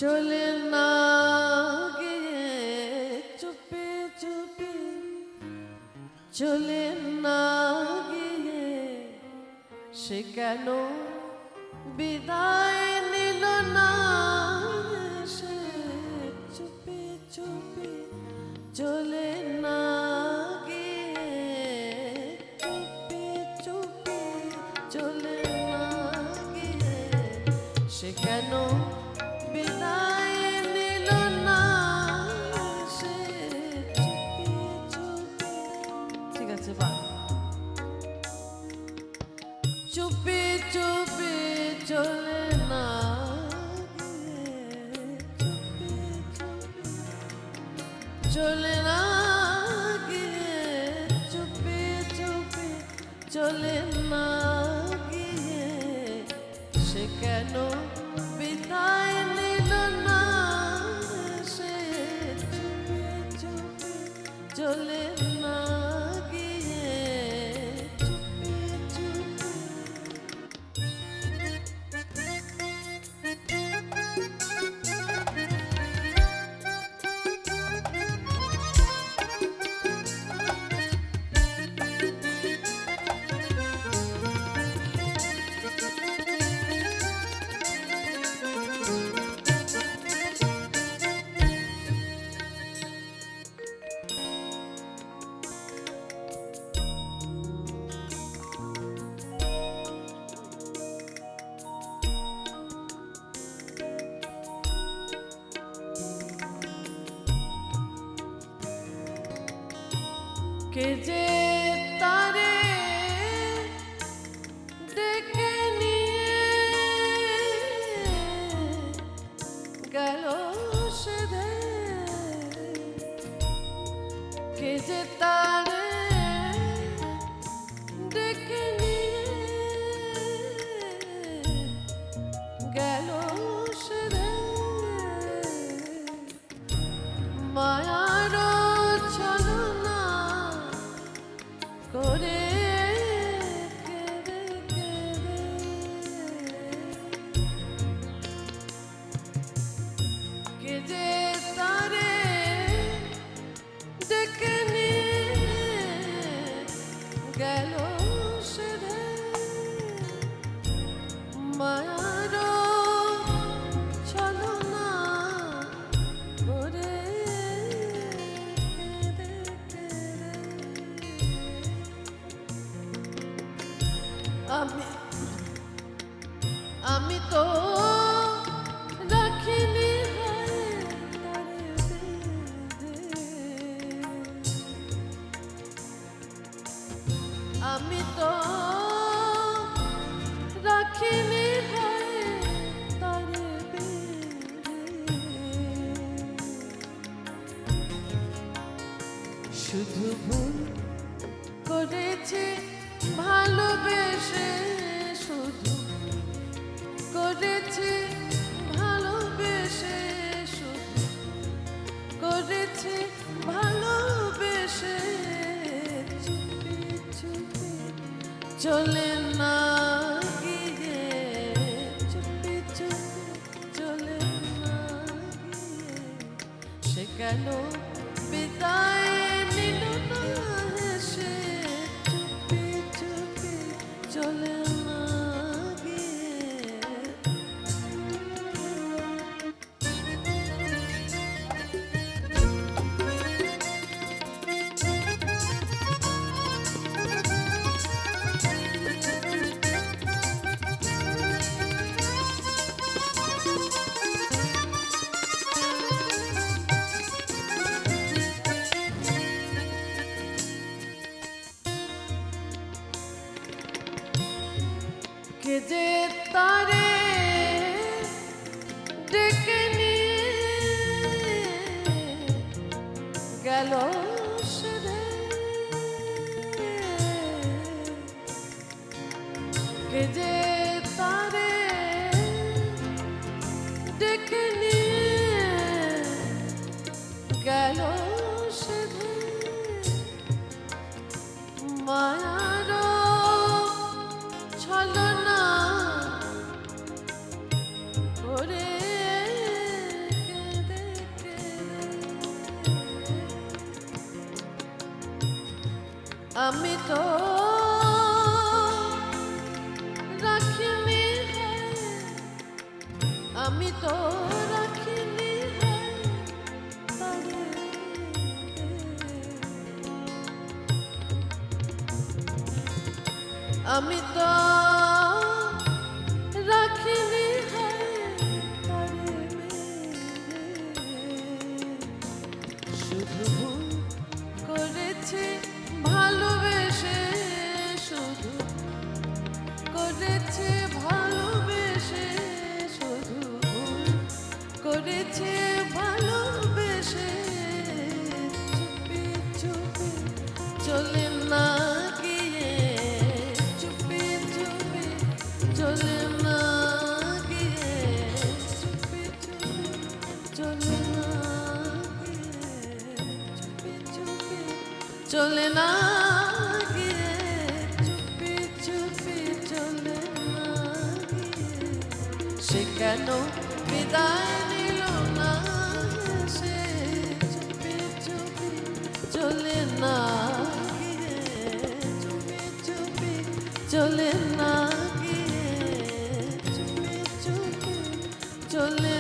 চলে না গিয়ে চুপি চুপি চলে না গিয়ে সে কেন বিদায় নিল না সে চুপি চুপি চলে না গিয়ে চুপি চুপি চলে না গিয়ে সে কেন বিদায় নিল না সে চুপি চুপি। ঠিক আছে বা চুপি চুপি চলে না চুপি চুপি চলে না গিয়ে চুপি চুপি চলে না গিয়ে সে কেন বিদায় নিল না সে চুপি চুপি চলে না গিয়ে চুপি চুপি। কে যে তারে ডেকে নিয়ে গেল সেধে কে যে তারে ডেকে নিয়ে গেল সেধে মায়ার ছলনা করে কেঁদে কেঁদে কে যে তারে ডেকে নিয়ে গেল সেধে মায়ার ছলনা করে কেঁদে কেঁদে আমি তো রাখিনি আমি তো রাখিনি তারে শুধু ভুল করেছে ভালোবেসে শুধু করেছে ভালোবেসে শুধু করেছে ভালোবেসে চুপি চুপি চলে না গিয়ে চুপি চুপি চলে না গিয়ে সে কেন বিদায় নিল না সে চুপি চুপি চলে না গিয়ে। কে যে তারে ডেকে নিয়ে গেল সেধে কে যে তারে ডেকে নিয়ে গেল সেধে মায়ার ছলনা করে আমি তো রাখিনি হায়, আমি তো রাখিনি হায় তারে। আমি তো রাখিনি হায় তারে, শুধু ভুল করেছে ভালোবেসে, শুধু করেছে ভালোবেসে, শুধু ভুল করেছে ভালোবেসে। চুপি চুপি চলে না গিয়ে, চুপি চুপি চলে না গিয়ে, চুপি চুপি চলে না গিয়ে, চুপি চুপি চলে না গিয়ে, চুপি চুপি চলে না গিয়ে। সে কেন বিদায় নিল না, সে চুপি চুপি চলে না গিয়ে, চুপি চুপি চলে না গিয়ে, চুপি চুপি চলে